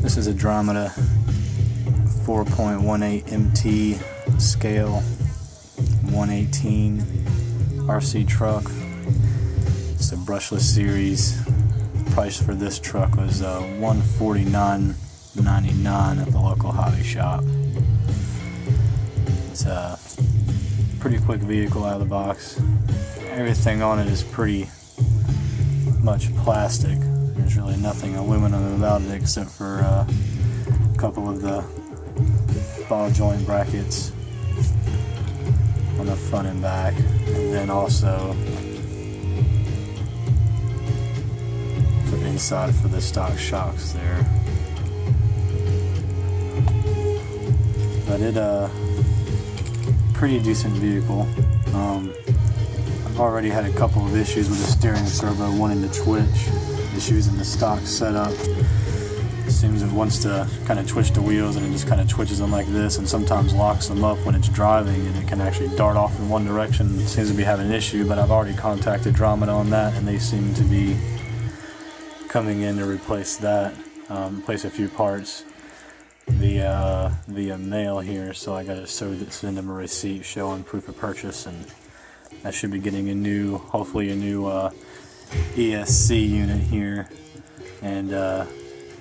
This is a Dromida 4.18 MT scale 118 RC truck. It's a brushless series. Price for this truck was $149.99 at the local hobby shop. It's a pretty quick vehicle out of the box. Everything on it is pretty much plastic. There's really nothing aluminum about it except for a couple of the ball joint brackets on the front and back, and then also for the inside for the stock shocks there. But pretty decent vehicle. I've already had a couple of issues with the steering servo wanting to twitch. Issues in the stock setup. It seems it wants to kind of twitch the wheels, and it just kind of twitches them like this, and sometimes locks them up when it's driving, and it can actually dart off in one direction. It seems to be having an issue, but I've already contacted Dromida on that, and they seem to be coming in to replace that, replace a few parts via mail here. So I got to send them a receipt showing proof of purchase, and I should be getting hopefully a new ESC unit here, and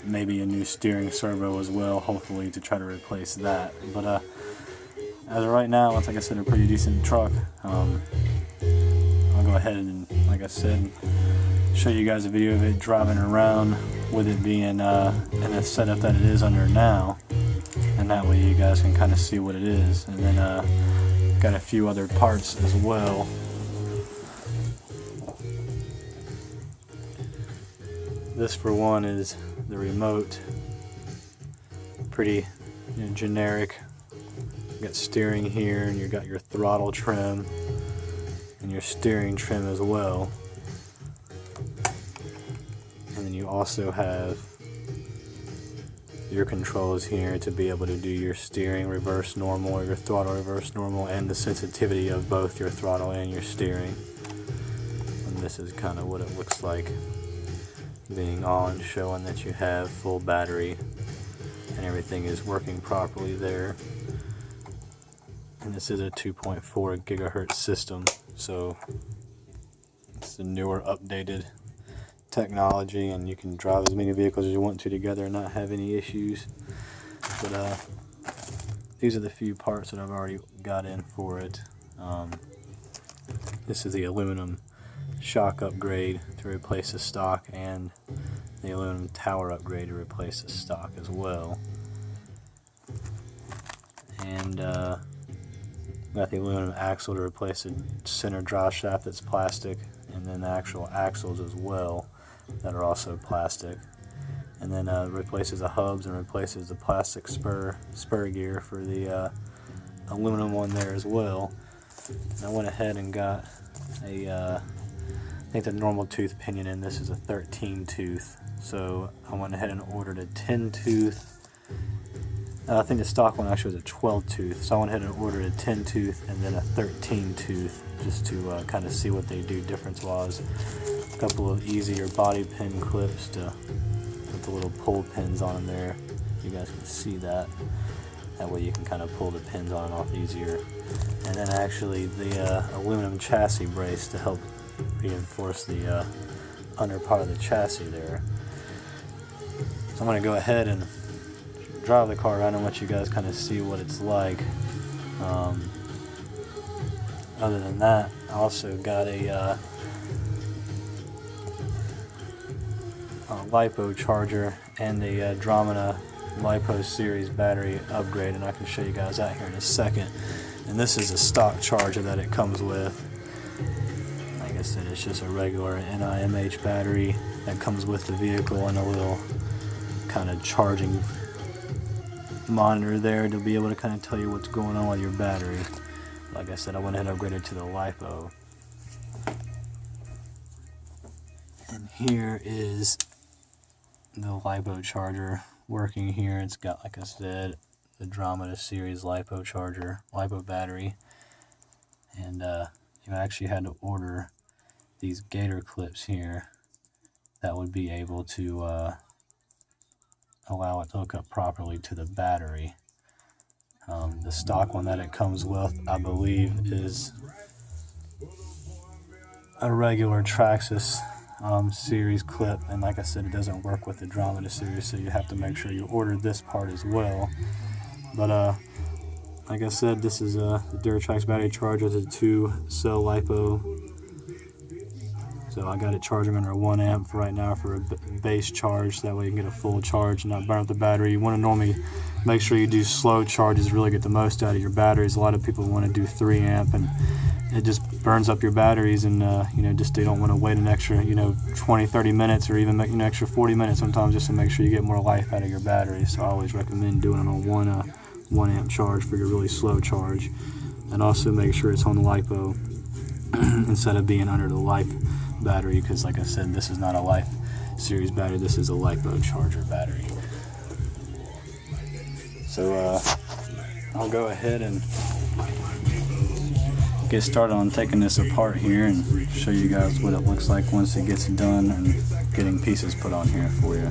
maybe a new steering servo as well, hopefully, to try to replace that. But as of right now, it's, like I said, a pretty decent truck. I'll go ahead and, like I said, show you guys a video of it driving around with it being in the setup that it is under now, and that way you guys can kind of see what it is. And then got a few other parts as well. This, for one, is the remote. Pretty generic. You got steering here, and you got your throttle trim and your steering trim as well. And then you also have your controls here to be able to do your steering reverse normal or your throttle reverse normal, and the sensitivity of both your throttle and your steering. And this is kind of what it looks like being on, showing that you have full battery and everything is working properly there. And this is a 2.4 gigahertz system, so it's the newer, updated technology, and you can drive as many vehicles as you want to together and not have any issues. But these are the few parts that I've already got in for it. This is the aluminum shock upgrade to replace the stock, and the aluminum tower upgrade to replace the stock as well. And got the aluminum axle to replace the center drive shaft that's plastic, and then the actual axles as well that are also plastic. And then replaces the hubs and replaces the plastic spur gear for the aluminum one there as well. And I went ahead and got I think the normal tooth pinion in this is a 13 tooth, so I went ahead and ordered a 10 tooth. I think the stock one actually was a 12 tooth, so I went ahead and ordered a 10 tooth and then a 13 tooth, just to kind of see what they do difference wise. A couple of easier body pin clips to put the little pull pins on them there. You guys can see that. That way you can kind of pull the pins on and off easier. And then actually the aluminum chassis brace to help reinforce the under part of the chassis there. So I'm going to go ahead and drive the car around and let you guys kind of see what it's like. Other than that, I also got a LiPo charger and a Dromida LiPo series battery upgrade, and I can show you guys that here in a second. And this is a stock charger that it comes with. Like I said, it's just a regular NIMH battery that comes with the vehicle, and a little kind of charging monitor there to be able to kind of tell you what's going on with your battery. Like I said, I went ahead and upgraded to the LiPo. And here is the LiPo charger working here. It's got, like I said, the Dromida series LiPo charger, LiPo battery, and you actually had to order these gator clips here that would be able to allow it to hook up properly to the battery. The stock one that it comes with, I believe, is a regular Traxxas series clip, and like I said, it doesn't work with the Dromida series, so you have to make sure you order this part as well. But like I said, this is the Duratrax battery charger. It's a 2-cell LiPo. So I got it charging under 1 amp for right now for a base charge. That way you can get a full charge and not burn up the battery. You want to normally make sure you do slow charges, really get the most out of your batteries. A lot of people want to do 3 amp, and it just burns up your batteries, and just they don't want to wait an extra 20-30 minutes, or even an extra 40 minutes sometimes, just to make sure you get more life out of your battery. So I always recommend doing it on 1 amp charge for your really slow charge, and also make sure it's on the LiPo instead of being under the Life battery, because like I said, this is not a Life series battery, this is a LiPo charger battery. So I'll go ahead and get started on taking this apart here and show you guys what it looks like once it gets done and getting pieces put on here for you.